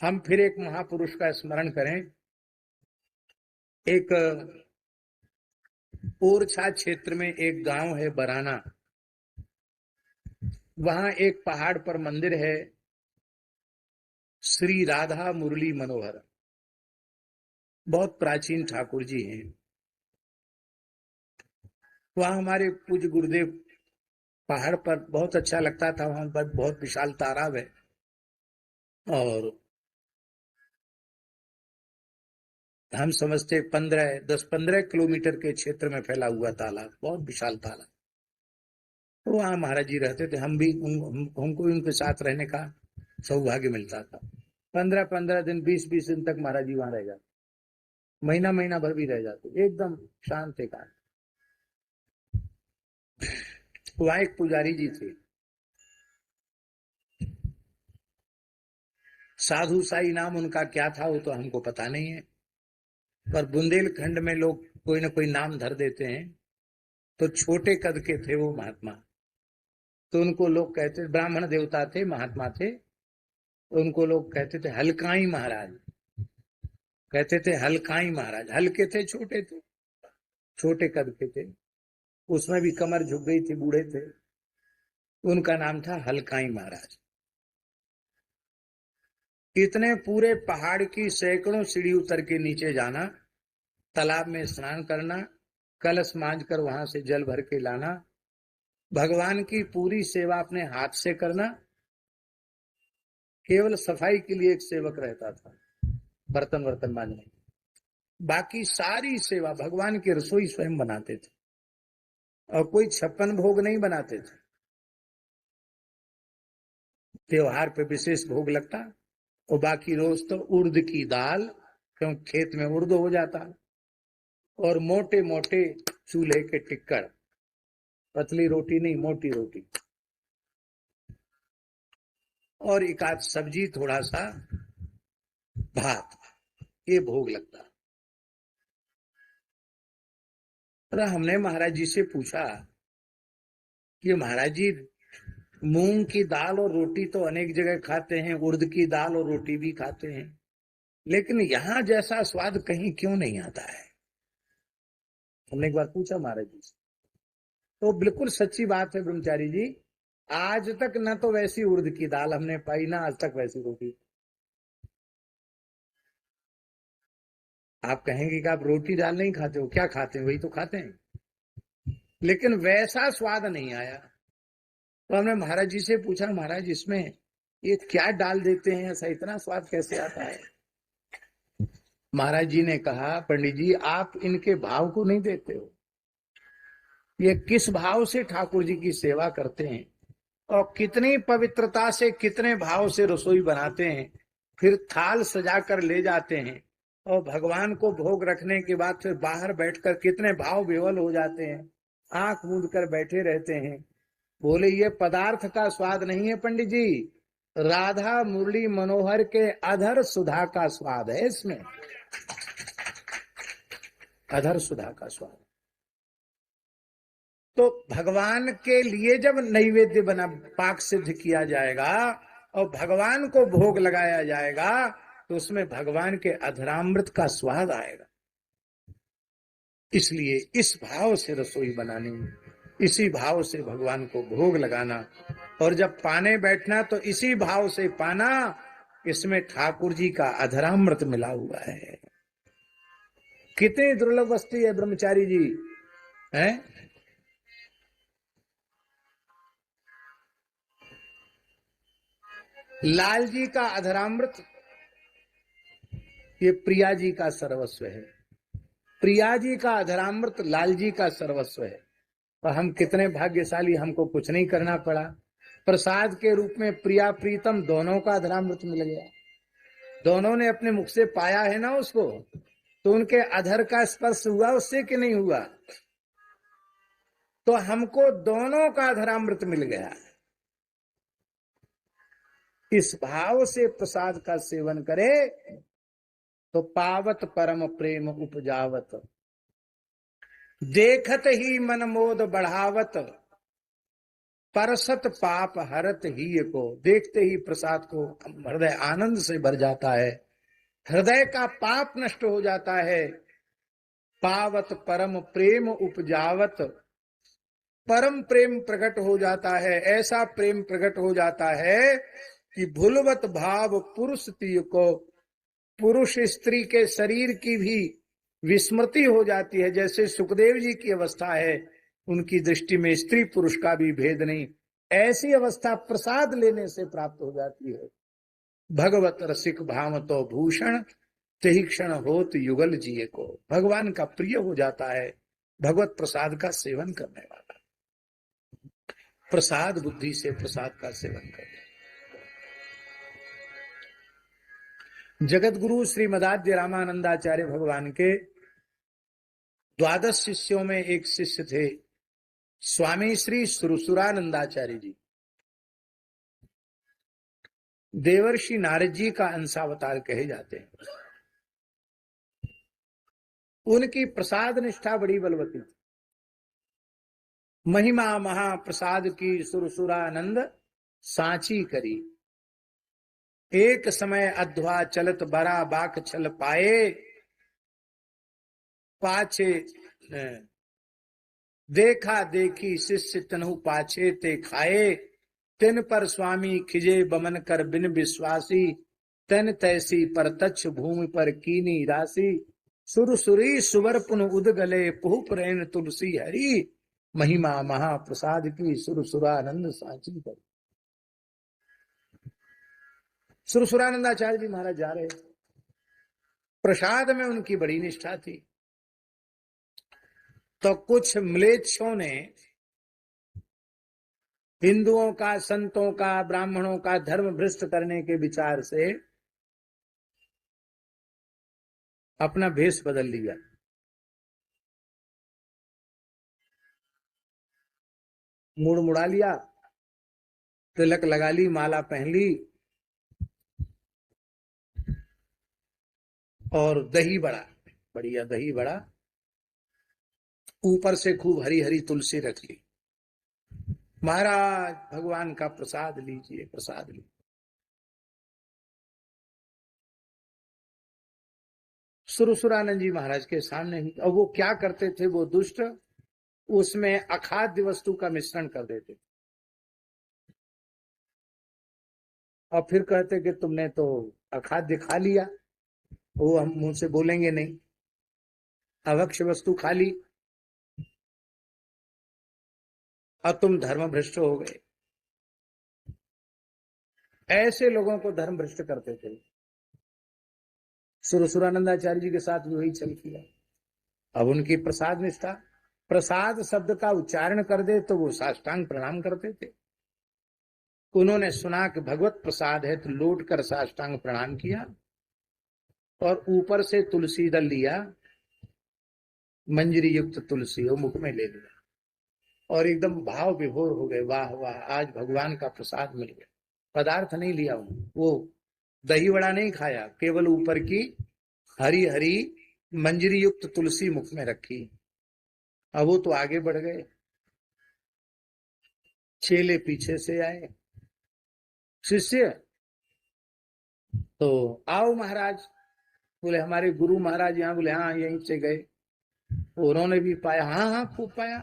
हम फिर एक महापुरुष का स्मरण करें। एक ओरछा क्षेत्र में एक गांव है बराना, वहां एक पहाड़ पर मंदिर है श्री राधा मुरली मनोहर। बहुत प्राचीन ठाकुर जी हैं। वहां हमारे पूज्य गुरुदेव, पहाड़ पर बहुत अच्छा लगता था, वहां पर बहुत विशाल तालाब है और हम समझते 10-15 किलोमीटर के क्षेत्र में फैला हुआ तालाब, बहुत विशाल तालाब। तो वहां महाराज जी रहते थे। हम भी हमको उनके साथ रहने का सौभाग्य मिलता था। 15-15 दिन, 20-20 दिन तक महाराज जी वहां रह जाते, महीना महीना भर भी रह जाते, एकदम शांत एकांत। वहां एक पुजारी जी थे, साधु साई नाम उनका क्या था वो तो हमको पता नहीं है, पर बुंदेलखंड में लोग कोई ना कोई नाम धर देते हैं। तो छोटे कद के थे वो महात्मा, तो उनको लोग कहते, ब्राह्मण देवता थे, महात्मा थे, तो उनको लोग कहते थे हलकाई महाराज। कहते थे हलकाई महाराज। हल्के थे, छोटे थे, छोटे कद के थे, उसमें भी कमर झुक गई थी, बूढ़े थे। उनका नाम था हलकाई महाराज। इतने पूरे पहाड़ की सैकड़ों सीढ़ी उतर के नीचे जाना, तालाब में स्नान करना, कलश मांझ कर वहां से जल भर के लाना, भगवान की पूरी सेवा अपने हाथ से करना। केवल सफाई के लिए एक सेवक रहता था, बर्तन वर्तन मांजने, बाकी सारी सेवा भगवान की रसोई स्वयं बनाते थे और कोई 56 भोग नहीं बनाते थे। त्योहार पे विशेष भोग लगता और बाकी रोज तो उड़द की दाल, क्यों खेत में उड़द हो जाता, और मोटे मोटे चूल्हे के टिक्कड़, पतली रोटी नहीं, मोटी रोटी, और एक आध सब्जी, थोड़ा सा भात, ये भोग लगता। अरे हमने महाराज जी से पूछा कि महाराज जी, मूंग की दाल और रोटी तो अनेक जगह खाते हैं, उड़द की दाल और रोटी भी खाते हैं, लेकिन यहां जैसा स्वाद कहीं क्यों नहीं आता है? हमने एक बार पूछा महाराज जी से, तो बिल्कुल सच्ची बात है ब्रह्मचारी जी, आज तक न तो वैसी उड़द की दाल हमने पाई, ना आज तक वैसी रोटी। आप कहेंगे कि आप रोटी दाल नहीं खाते हो, क्या खाते हैं? वही तो खाते हैं, लेकिन वैसा स्वाद नहीं आया। तो हमने महाराज जी से पूछा, महाराज इसमें ये क्या डाल देते हैं, ऐसा इतना स्वाद कैसे आता है? महाराज जी ने कहा, पंडित जी आप इनके भाव को नहीं देते हो। ये किस भाव से ठाकुर जी की सेवा करते हैं और कितनी पवित्रता से, कितने भाव से रसोई बनाते हैं, फिर थाल सजा कर ले जाते हैं और भगवान को भोग रखने के बाद फिर बाहर बैठकर कितने भाव विवल हो जाते हैं, आंख मूंद कर बैठे रहते हैं। बोले ये पदार्थ का स्वाद नहीं है पंडित जी, राधा मुरली मनोहर के अधर सुधा का स्वाद है इसमें, अधर सुधा का स्वाद। तो भगवान के लिए जब नैवेद्य बना, पाक सिद्ध किया जाएगा और भगवान को भोग लगाया जाएगा, तो उसमें भगवान के अधरामृत का स्वाद आएगा। इसलिए इस भाव से रसोई बनानी, इसी भाव से भगवान को भोग लगाना, और जब पाने बैठना तो इसी भाव से पाना। इसमें ठाकुर जी का अधरामृत मिला हुआ है। कितनी दुर्लभ वस्तु है ब्रह्मचारी जी, है? लाल जी का अधरामृत ये प्रिया जी का सर्वस्व है, प्रिया जी का अधरामृत लाल जी का सर्वस्व है। और हम कितने भाग्यशाली, हमको कुछ नहीं करना पड़ा, प्रसाद के रूप में प्रिया प्रीतम दोनों का अधरामृत मिल गया। दोनों ने अपने मुख से पाया है ना उसको, तो उनके अधर का स्पर्श हुआ उससे कि नहीं हुआ? तो हमको दोनों का अधरामृत मिल गया। इस भाव से प्रसाद का सेवन करे तो पावत परम प्रेम उपजावत, देखत ही मन मोद बढ़ावत, परसत पाप हरत ही को, देखते ही प्रसाद को हृदय आनंद से भर जाता है, हृदय का पाप नष्ट हो जाता है। पावत परम प्रेम उपजावत, परम प्रेम प्रकट हो जाता है, ऐसा प्रेम प्रकट हो जाता है कि भूलवत भाव पुरुष तीय को, पुरुष स्त्री के शरीर की भी विस्मृति हो जाती है। जैसे सुखदेव जी की अवस्था है, उनकी दृष्टि में स्त्री पुरुष का भी भेद नहीं, ऐसी अवस्था प्रसाद लेने से प्राप्त हो जाती है। भगवत रसिक भाव तो भूषण, तेहि क्षण होत युगल जिये को, भगवान का प्रिय हो जाता है भगवत प्रसाद का सेवन करने वाला। प्रसाद बुद्धि से प्रसाद का सेवन करने। जगत गुरु श्रीमदाद्य रामानंदाचार्य भगवान के 12 शिष्यों में एक शिष्य थे स्वामी श्री सुरसुरानंदाचार्य जी। देवर्षि नारद जी का अंशावतार कहे जाते हैं। उनकी प्रसाद निष्ठा बड़ी बलवती थी। महिमा महाप्रसाद की सुरसुरानंद सांची करी, एक समय अध्वा चलत बरा बाक छल पाए, पाछे देखा देखी शिष्य तनहु पाछे ते खाए, तिन पर स्वामी खिजे बमन कर बिन विश्वासी, तन तैसी पर तच्छ भूमि पर कीनी राशि, सुरसुरी सुवर पुन उदगले पुह प्रेन तुलसी हरी, महिमा महाप्रसाद की सुरसुरानंद सांची करी। सुरसुरानंदाचार्य जी महाराज जा रहे, प्रसाद में उनकी बड़ी निष्ठा थी। तो कुछ म्लेच्छों ने हिंदुओं का, संतों का, ब्राह्मणों का धर्म भ्रष्ट करने के विचार से अपना भेष बदल लिया। मुड़ मुड़ा लिया, तिलक लगा ली, माला पहन ली और दही बड़ा, बढ़िया दही बड़ा, ऊपर से खूब हरी हरी तुलसी रख ली। महाराज भगवान का प्रसाद लीजिए, प्रसाद लीजिए। सुरसुरानंद जी महाराज के सामने ही। और वो क्या करते थे, वो दुष्ट उसमें अखाद्य वस्तु का मिश्रण कर देते थे और फिर कहते कि तुमने तो अखाद्य खा लिया, वो हम मुंह से बोलेंगे नहीं, अवक्ष्य वस्तु खा ली और तुम धर्म भ्रष्ट हो गए। ऐसे लोगों को धर्म भ्रष्ट करते थे। सुरसुरानंदाचार्य जी के साथ भी वही चल किया। अब उनकी प्रसाद निष्ठा, प्रसाद शब्द का उच्चारण कर दे तो वो साष्टांग प्रणाम करते थे। उन्होंने सुना कि भगवत प्रसाद है तो लौट कर साष्टांग प्रणाम किया और ऊपर से तुलसी दल लिया, मंजरी युक्त तुलसी वो मुख में ले लिया और एकदम भाव विभोर हो गए। वाह वाह, आज भगवान का प्रसाद मिल गया। पदार्थ नहीं लिया, वो दही वड़ा नहीं खाया, केवल ऊपर की हरी हरी मंजरी युक्त तुलसी मुख में रखी। अब वो तो आगे बढ़ गए, चेले पीछे से आए। शिष्य तो आओ महाराज, बोले हमारे गुरु महाराज यहाँ, बोले हाँ यहीं से गए। उन्होंने भी पाया, हाँ हाँ खूब पाया।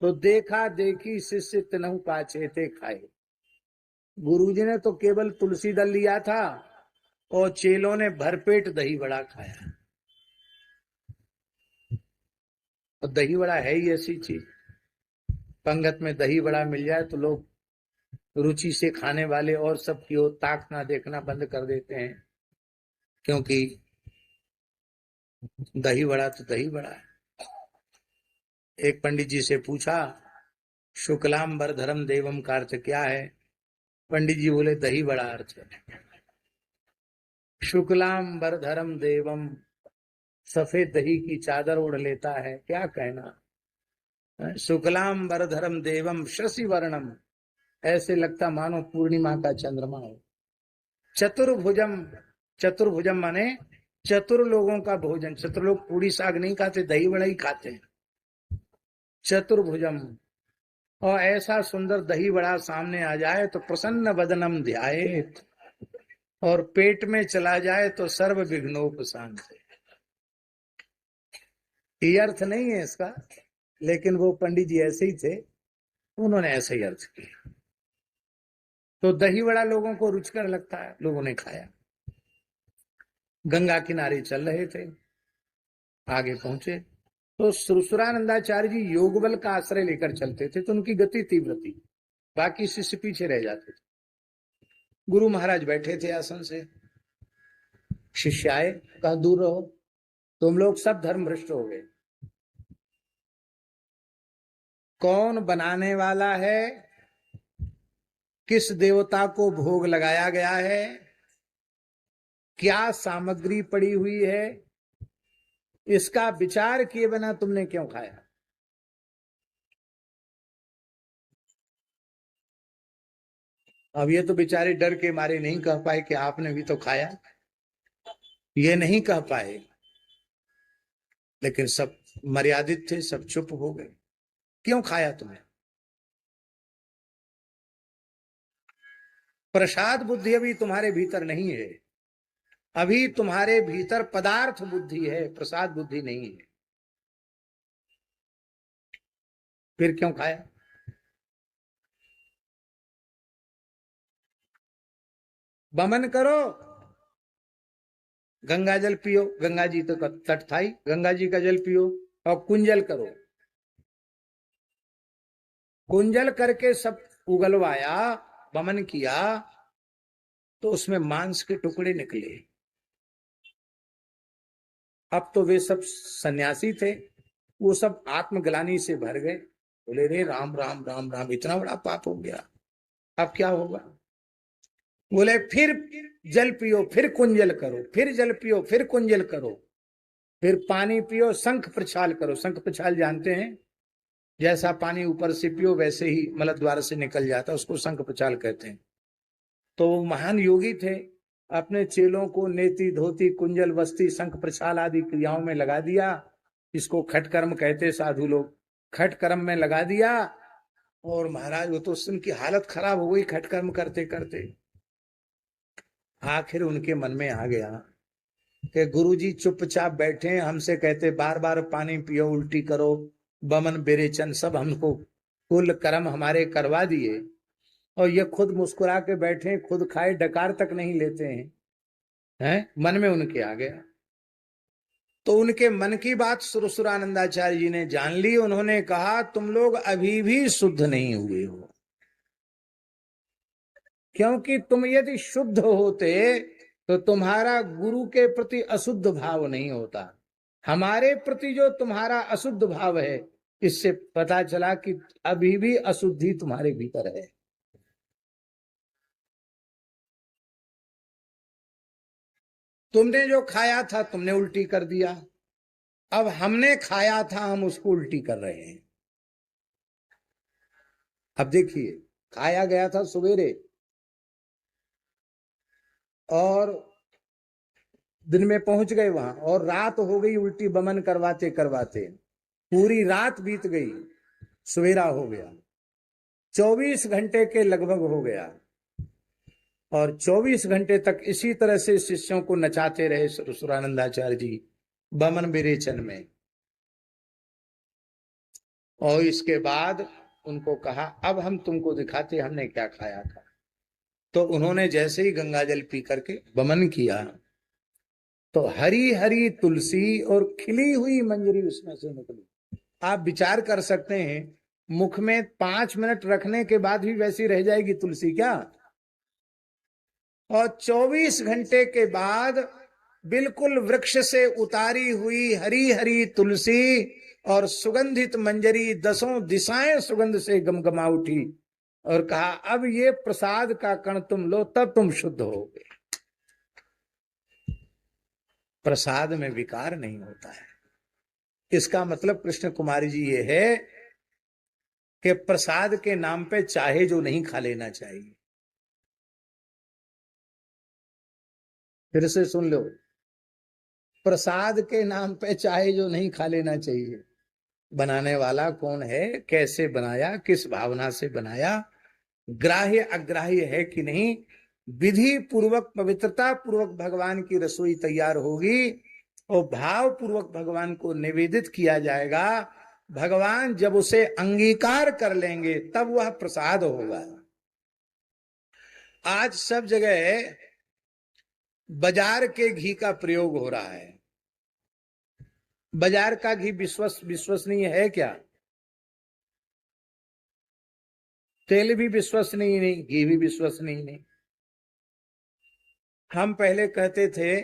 तो देखा देखी शिष्य तनहु पाछे थे खाए। गुरुजी ने तो केवल तुलसी दल लिया था और चेलों ने भरपेट दही बड़ा खाया। और दही बड़ा है ही ऐसी चीज, पंगत में दही बड़ा मिल जाए तो लोग रुचि से खाने वाले और सब की ओर ताकना देखना बंद कर देते हैं, क्योंकि दही बड़ा तो दही बड़ा है। एक पंडित जी से पूछा शुक्लाम वरधरम देवम का अर्थ क्या है? पंडित जी बोले दही बड़ा अर्थ है। शुक्लाम वरधरम देवम, सफेद दही की चादर ओढ़ लेता है, क्या कहना। शुक्लाम वरधरम देवम शशि वर्णम, ऐसे लगता मानो पूर्णिमा का चंद्रमा हो। चतुर्भुजम, चतुर्भुजम माने चतुर लोगों का भोजन। चतुर लोग पूरी साग नहीं खाते, दही बड़ा ही खाते हैं। चतुर्भुजम, और ऐसा सुंदर दही बड़ा सामने आ जाए तो प्रसन्न वदनम ध्यायेत, और पेट में चला जाए तो सर्व विघ्नोपशांति। ये अर्थ नहीं है इसका, लेकिन वो पंडित जी ऐसे ही थे, उन्होंने ऐसे ही अर्थ किया। तो दही बड़ा लोगों को रुचकर लगता है, लोगों ने खाया। गंगा किनारे चल रहे थे, आगे पहुंचे तो सुरसुरानंदाचार्य जी योग बल का आश्रय लेकर चलते थे, तो उनकी गति तीव्र थी, बाकी शिष्य पीछे रह जाते थे। गुरु महाराज बैठे थे आसन से, शिष्य आए, कहा दूर रहो, तुम लोग सब धर्म भ्रष्ट हो गए। कौन बनाने वाला है, किस देवता को भोग लगाया गया है, क्या सामग्री पड़ी हुई है, इसका विचार किए बिना तुमने क्यों खाया? अब ये तो बेचारे डर के मारे नहीं कह पाए कि आपने भी तो खाया, ये नहीं कह पाए, लेकिन सब मर्यादित थे, सब चुप हो गए। क्यों खाया तुमने? प्रसाद बुद्धि अभी तुम्हारे भीतर नहीं है, अभी तुम्हारे भीतर पदार्थ बुद्धि है, प्रसाद बुद्धि नहीं है। फिर क्यों खाया? बमन करो, गंगा जल पियो, गंगा जी तो तट था ही, गंगा जी का जल पियो, और कुंजल करो। कुंजल करके सब उगलवाया, बमन किया, तो उसमें मांस के टुकड़े निकले। अब तो वे सब सन्यासी थे, वो सब आत्मग्लानि से भर गए, बोले रे राम राम राम राम, इतना बड़ा पाप हो गया, अब क्या होगा? बोले फिर जल पियो, फिर कुंजल करो, फिर जल पियो, फिर कुंजल करो, फिर पानी पियो, शंख प्रछाल करो। शंख प्रछाल जानते हैं? जैसा पानी ऊपर से पियो वैसे ही मल द्वार से निकल जाता, उसको शंख प्रछाल कहते हैं। तो वो महान योगी थे, अपने चेलों को नेति धोती कुंजल वस्ती शंख प्रछाल आदि क्रियाओं में लगा दिया। इसको खटकर्म कहते साधु लोग, खटकर्म में लगा दिया। और महाराज वो तो उनकी हालत खराब हो गई खटकर्म करते करते। आखिर उनके मन में आ गया कि गुरुजी चुपचाप बैठे, हमसे कहते बार बार पानी पियो, उल्टी करो, बमन बेरेचन सब हमको कुल कर्म हमारे करवा दिए, और ये खुद मुस्कुरा के बैठे, खुद खाए डकार तक नहीं लेते हैं। मन में उनके आ गया। तो उनके मन की बात सुरसुरानंदाचार्य जी ने जान ली। उन्होंने कहा तुम लोग अभी भी शुद्ध नहीं हुए हो, क्योंकि तुम यदि शुद्ध होते तो तुम्हारा गुरु के प्रति अशुद्ध भाव नहीं होता। हमारे प्रति जो तुम्हारा अशुद्ध भाव है, इससे पता चला कि अभी भी अशुद्धि तुम्हारे भीतर है। तुमने जो खाया था तुमने उल्टी कर दिया, अब हमने खाया था हम उसको उल्टी कर रहे हैं। अब देखिए, खाया गया था सवेरे और दिन में पहुंच गए वहां, और रात हो गई उल्टी बमन करवाते करवाते, पूरी रात बीत गई, सवेरा हो गया, 24 घंटे के लगभग हो गया। और 24 घंटे तक इसी तरह से शिष्यों को नचाते रहे सुरानंदाचार्य जी बमन विरेचन में। और इसके बाद उनको कहा अब हम तुमको दिखाते हमने क्या खाया था। तो उन्होंने जैसे ही गंगा जल पी करके बमन किया, तो हरी हरी तुलसी और खिली हुई मंजरी उसमें से निकली। आप विचार कर सकते हैं, मुख में 5 मिनट रखने के बाद भी वैसी रह जाएगी तुलसी क्या? और 24 घंटे के बाद बिल्कुल वृक्ष से उतारी हुई हरी हरी तुलसी और सुगंधित मंजरी 10 दिशाएं सुगंध से गमगमा उठी, और कहा अब ये प्रसाद का कण तुम लो, तब तुम शुद्ध होगे। प्रसाद में विकार नहीं होता है। इसका मतलब कृष्ण कुमारी जी ये है कि प्रसाद के नाम पे चाहे जो नहीं खा लेना चाहिए। फिर से सुन लो, प्रसाद के नाम पे चाहे जो नहीं खा लेना चाहिए। बनाने वाला कौन है, कैसे बनाया, किस भावना से बनाया, ग्राह्य अग्राह्य है कि नहीं, विधि पूर्वक पवित्रता पूर्वक भगवान की रसोई तैयार होगी और भाव पूर्वक भगवान को निवेदित किया जाएगा। भगवान जब उसे अंगीकार कर लेंगे तब वह प्रसाद होगा। आज सब जगह बाजार के घी का प्रयोग हो रहा है। बाजार का घी विश्वसनीय है क्या? तेल भी विश्वसनीय नहीं, घी भी विश्वसनीय नहीं। हम पहले कहते थे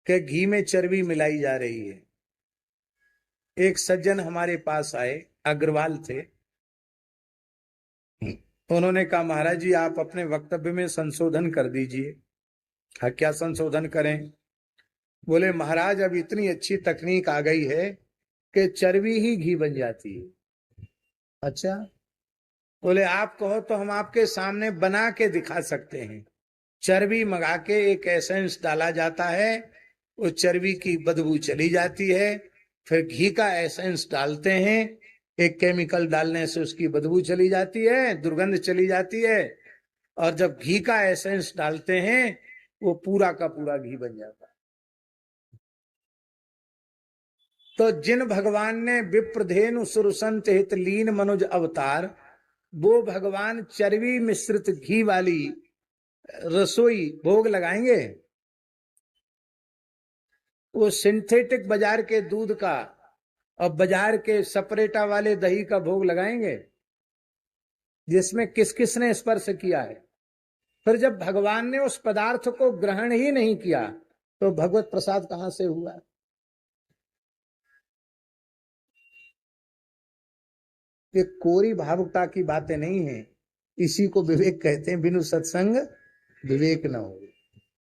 कि घी में चर्बी मिलाई जा रही है। एक सज्जन हमारे पास आए, अग्रवाल थे। उन्होंने कहा महाराज जी आप अपने वक्तव्य में संशोधन कर दीजिए। हाँ क्या संशोधन करें? बोले महाराज अब इतनी अच्छी तकनीक आ गई है कि चर्बी ही घी बन जाती है। अच्छा, बोले आप कहो तो हम आपके सामने बना के दिखा सकते हैं। चर्बी मंगा के एक एसेंस डाला जाता है, वो चर्बी की बदबू चली जाती है, फिर घी का एसेंस डालते हैं, एक केमिकल डालने से उसकी बदबू चली जाती है, दुर्गंध चली जाती है, और जब घी का एसेंस डालते हैं वो पूरा का पूरा घी बन जाता है। तो जिन भगवान ने विप्रधेनु सुरसंत हित लीन मनुज अवतार, वो भगवान चर्बी मिश्रित घी वाली रसोई भोग लगाएंगे? वो सिंथेटिक बाजार के दूध का और बाजार के सपरेटा वाले दही का भोग लगाएंगे जिसमें किस किस ने स्पर्श किया है? फिर जब भगवान ने उस पदार्थ को ग्रहण ही नहीं किया तो भगवत प्रसाद कहां से हुआ? ये कोरी भावुकता की बातें नहीं है, इसी को विवेक कहते हैं। बिनु सत्संग विवेक न हो।